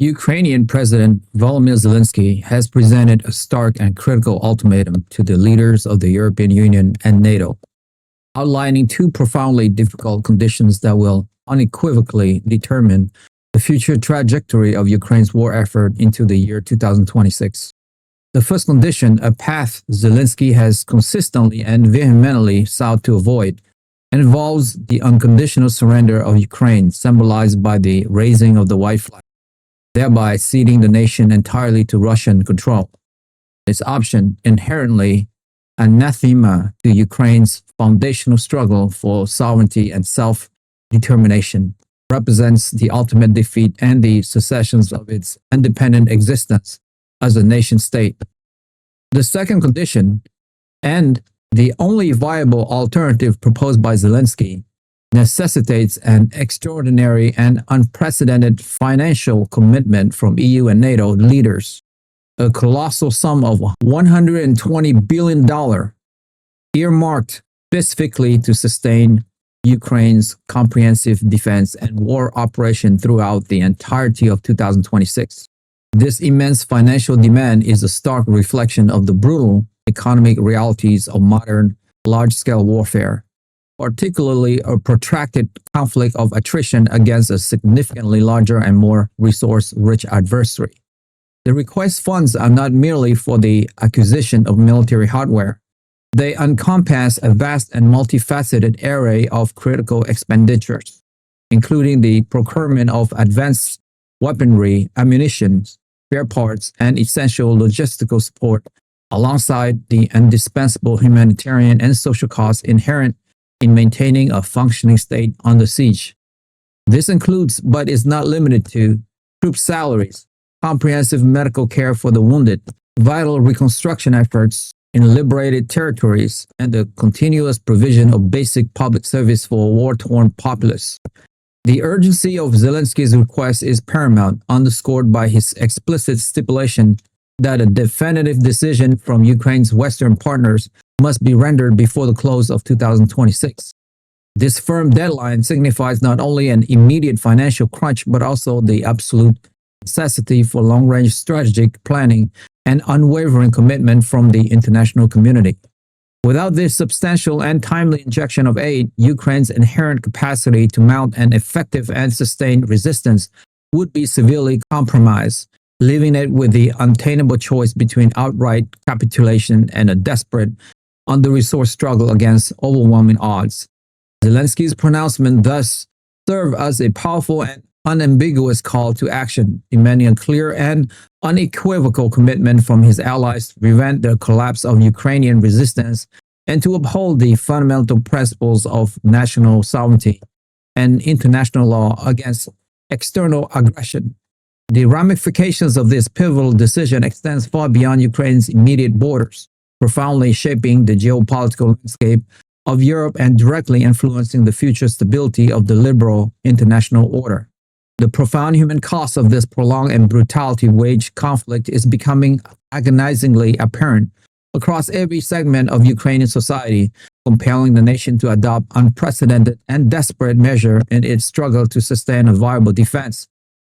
Ukrainian President Volodymyr Zelensky has presented a stark and critical ultimatum to the leaders of the European Union and Nato, outlining two profoundly difficult conditions that will unequivocally determine the future trajectory of Ukraine's war effort into the year 2026. The first condition, a path Zelensky has consistently and vehemently sought to avoid, involves the unconditional surrender of Ukraine, symbolized by the raising of the white flag, thereby ceding the nation entirely to Russian control. This option, inherently anathema to Ukraine's foundational struggle for sovereignty and self-determination, represents the ultimate defeat and the secession of its independent existence as a nation-state. The second condition, and the only viable alternative proposed by Zelensky, necessitates an extraordinary and unprecedented financial commitment from EU and NATO leaders, a colossal sum of $120 billion, earmarked specifically to sustain Ukraine's comprehensive defense and war operation throughout the entirety of 2026. This immense financial demand is a stark reflection of the brutal economic realities of modern large-scale warfare, particularly a protracted conflict of attrition against a significantly larger and more resource-rich adversary. The request funds are not merely for the acquisition of military hardware. They encompass a vast and multifaceted array of critical expenditures, including the procurement of advanced weaponry, ammunition, spare parts, and essential logistical support, alongside the indispensable humanitarian and social costs inherent in maintaining a functioning state under siege. This includes, but is not limited to, troop salaries, comprehensive medical care for the wounded, vital reconstruction efforts in liberated territories, and the continuous provision of basic public service for a war-torn populace. The urgency of Zelensky's request is paramount, underscored by his explicit stipulation that a definitive decision from Ukraine's Western partners must be rendered before the close of 2026. This firm deadline signifies not only an immediate financial crunch, but also the absolute necessity for long-range strategic planning and unwavering commitment from the international community. Without this substantial and timely injection of aid, Ukraine's inherent capacity to mount an effective and sustained resistance would be severely compromised, leaving it with the untenable choice between outright capitulation and a desperate, under-resourced struggle against overwhelming odds. Zelensky's pronouncement thus served as a powerful and unambiguous call to action, demanding a clear and unequivocal commitment from his allies to prevent the collapse of Ukrainian resistance and to uphold the fundamental principles of national sovereignty and international law against external aggression. The ramifications of this pivotal decision extends far beyond Ukraine's immediate borders, profoundly shaping the geopolitical landscape of Europe and directly influencing the future stability of the liberal international order. The profound human cost of this prolonged and brutality-waged conflict is becoming agonizingly apparent across every segment of Ukrainian society, compelling the nation to adopt unprecedented and desperate measures in its struggle to sustain a viable defense.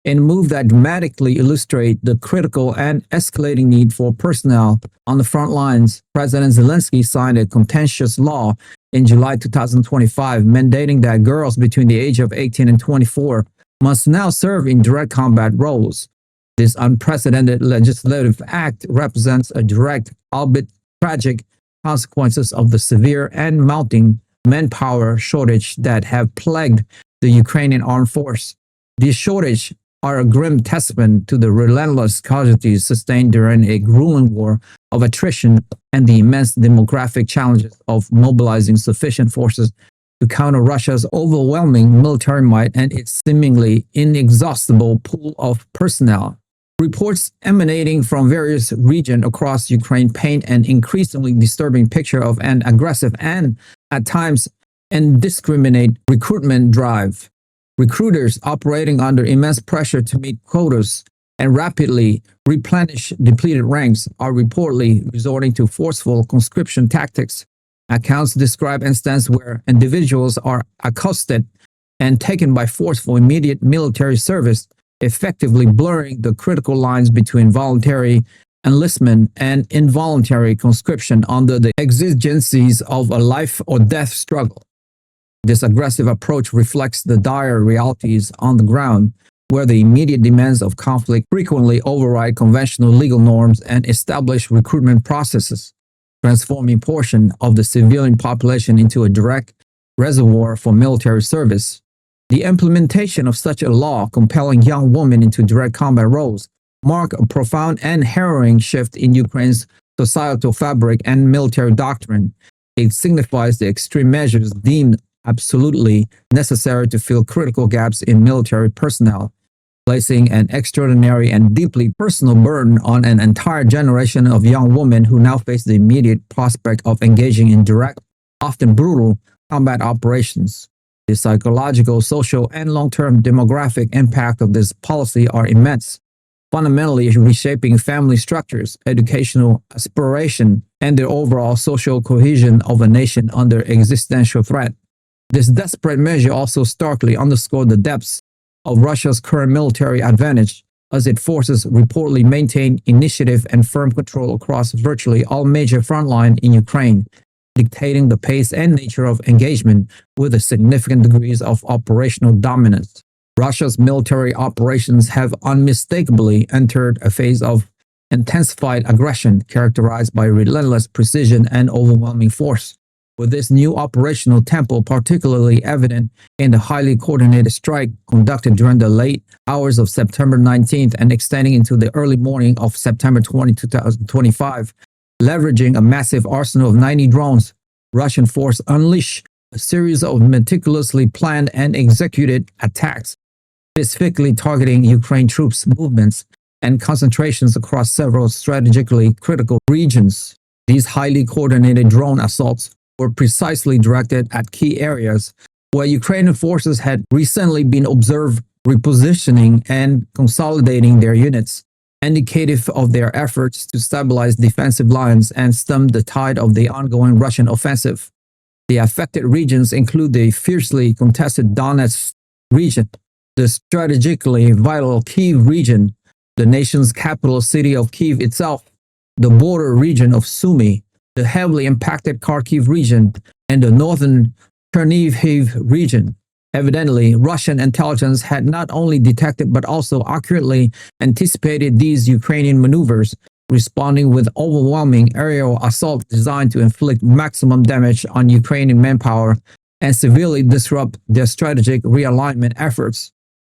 In a move that dramatically illustrates the critical and escalating need for personnel on the front lines, President Zelensky signed a contentious law in July 2025 mandating that girls between the age of 18 and 24 must now serve in direct combat roles. This unprecedented legislative act represents a direct, albeit tragic, consequences of the severe and mounting manpower shortage that have plagued the Ukrainian armed force. These shortages are a grim testament to the relentless casualties sustained during a grueling war of attrition and the immense demographic challenges of mobilizing sufficient forces to counter Russia's overwhelming military might and its seemingly inexhaustible pool of personnel. Reports emanating from various regions across Ukraine paint an increasingly disturbing picture of an aggressive and, at times, indiscriminate recruitment drive. Recruiters operating under immense pressure to meet quotas and rapidly replenish depleted ranks are reportedly resorting to forceful conscription tactics. Accounts describe instances where individuals are accosted and taken by force for immediate military service, effectively blurring the critical lines between voluntary enlistment and involuntary conscription under the exigencies of a life or death struggle. This aggressive approach reflects the dire realities on the ground, where the immediate demands of conflict frequently override conventional legal norms and establish recruitment processes, transforming portion of the civilian population into a direct reservoir for military service. The implementation of such a law compelling young women into direct combat roles mark a profound and harrowing shift in Ukraine's societal fabric and military doctrine. It signifies the extreme measures deemed absolutely necessary to fill critical gaps in military personnel, placing an extraordinary and deeply personal burden on an entire generation of young women who now face the immediate prospect of engaging in direct, often brutal, combat operations. The psychological, social, and long-term demographic impact of this policy are immense, fundamentally reshaping family structures, educational aspiration, and the overall social cohesion of a nation under existential threat. This desperate measure also starkly underscored the depths of Russia's current military advantage, as it forces reportedly maintain initiative and firm control across virtually all major frontline in Ukraine, dictating the pace and nature of engagement with a significant degrees of operational dominance. Russia's military operations have unmistakably entered a phase of intensified aggression characterized by relentless precision and overwhelming force, with this new operational tempo particularly evident in the highly coordinated strike conducted during the late hours of September 19th and extending into the early morning of September 20, 2025. Leveraging a massive arsenal of 90 drones, Russian forces unleashed a series of meticulously planned and executed attacks, specifically targeting Ukraine troops' movements and concentrations across several strategically critical regions. These highly coordinated drone assaults were precisely directed at key areas where Ukrainian forces had recently been observed repositioning and consolidating their units, indicative of their efforts to stabilize defensive lines and stem the tide of the ongoing Russian offensive. The affected regions include the fiercely contested Donetsk region, the strategically vital Kyiv region, the nation's capital city of Kyiv itself, the border region of Sumy, the heavily impacted Kharkiv region, and the northern Chernihiv region. Evidently, Russian intelligence had not only detected but also accurately anticipated these Ukrainian maneuvers, responding with overwhelming aerial assault designed to inflict maximum damage on Ukrainian manpower and severely disrupt their strategic realignment efforts.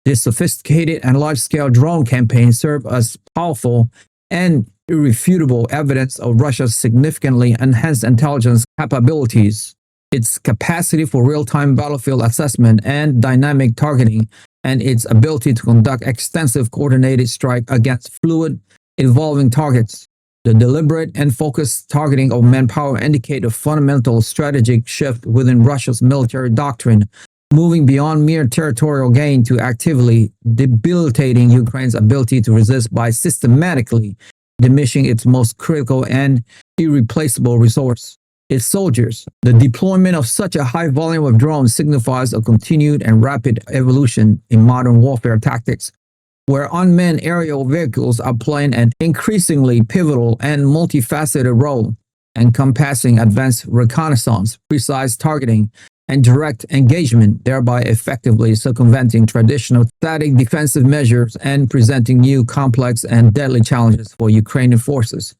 This sophisticated and large-scale drone campaign served as powerful and irrefutable evidence of Russia's significantly enhanced intelligence capabilities. Its capacity for real-time battlefield assessment and dynamic targeting, and its ability to conduct extensive coordinated strike against fluid, evolving targets. The deliberate and focused targeting of manpower indicate a fundamental strategic shift within Russia's military doctrine, moving beyond mere territorial gain to actively debilitating Ukraine's ability to resist by systematically diminishing its most critical and irreplaceable resource, its soldiers. The deployment of such a high volume of drones signifies a continued and rapid evolution in modern warfare tactics, where unmanned aerial vehicles are playing an increasingly pivotal and multifaceted role, encompassing advanced reconnaissance, precise targeting, and direct engagement, thereby effectively circumventing traditional static defensive measures and presenting new, complex, and deadly challenges for Ukrainian forces.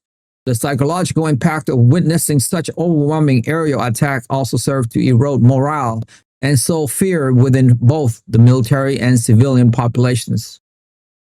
The psychological impact of witnessing such overwhelming aerial attack also served to erode morale and sow fear within both the military and civilian populations.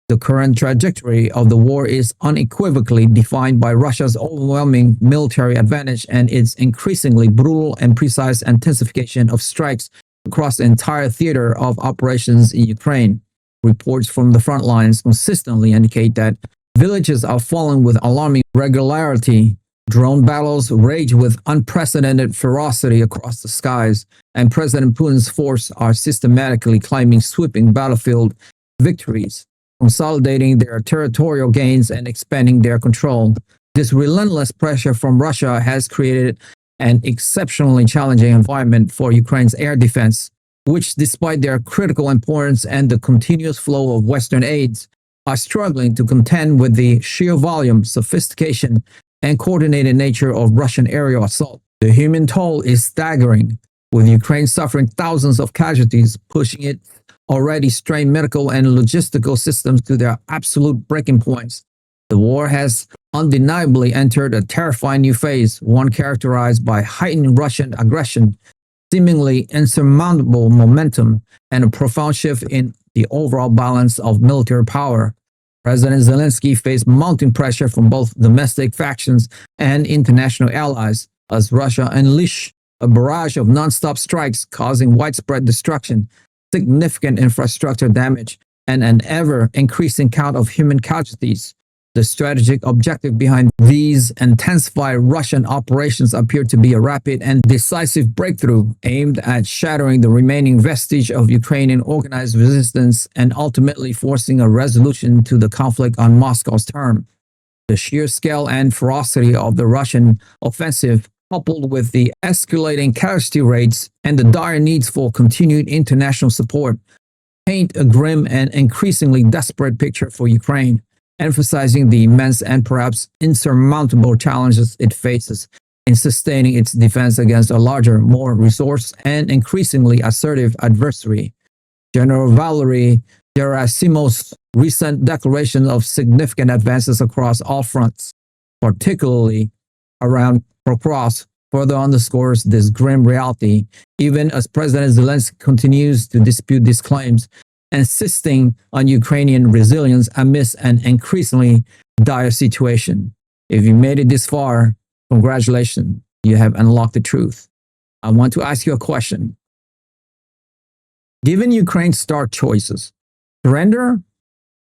The current trajectory of the war is unequivocally defined by Russia's overwhelming military advantage and its increasingly brutal and precise intensification of strikes across the entire theater of operations in Ukraine. Reports from the front lines consistently indicate that villages are falling with alarming regularity. Drone battles rage with unprecedented ferocity across the skies, and President Putin's forces are systematically claiming sweeping battlefield victories, consolidating their territorial gains and expanding their control. This relentless pressure from Russia has created an exceptionally challenging environment for Ukraine's air defense, which despite their critical importance and the continuous flow of Western aids, are struggling to contend with the sheer volume, sophistication, and coordinated nature of Russian aerial assault. The human toll is staggering, with Ukraine suffering thousands of casualties, pushing its already strained medical and logistical systems to their absolute breaking points. The war has undeniably entered a terrifying new phase, one characterized by heightened Russian aggression, seemingly insurmountable momentum, and a profound shift in the overall balance of military power. President Zelensky faced mounting pressure from both domestic factions and international allies as Russia unleashed a barrage of non-stop strikes causing widespread destruction, significant infrastructure damage, and an ever-increasing count of human casualties. The strategic objective behind these intensified Russian operations appeared to be a rapid and decisive breakthrough aimed at shattering the remaining vestige of Ukrainian organized resistance and ultimately forcing a resolution to the conflict on Moscow's terms. The sheer scale and ferocity of the Russian offensive, coupled with the escalating casualty rates and the dire needs for continued international support, paint a grim and increasingly desperate picture for Ukraine, emphasizing the immense and perhaps insurmountable challenges it faces in sustaining its defense against a larger, more resourced, and increasingly assertive adversary. General Valery Gerasimov's recent declaration of significant advances across all fronts, particularly around Pokrovsk, further underscores this grim reality, even as President Zelensky continues to dispute these claims, insisting on Ukrainian resilience amidst an increasingly dire situation. If you made it this far, congratulations, you have unlocked the truth. I want to ask you a question. Given Ukraine's stark choices, surrender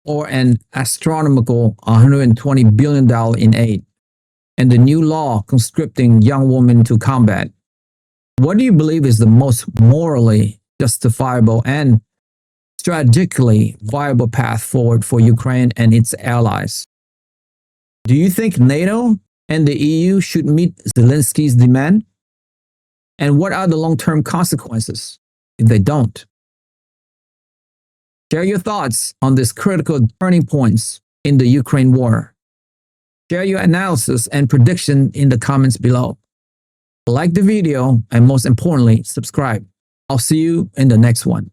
or an astronomical $120 billion in aid, and the new law conscripting young women to combat, what do you believe is the most morally justifiable and strategically viable path forward for Ukraine and its allies? Do you think NATO and the EU should meet Zelensky's demand? And what are the long-term consequences if they don't? Share your thoughts on these critical turning points in the Ukraine war. Share your analysis and prediction in the comments below. Like the video and most importantly, subscribe. I'll see you in the next one.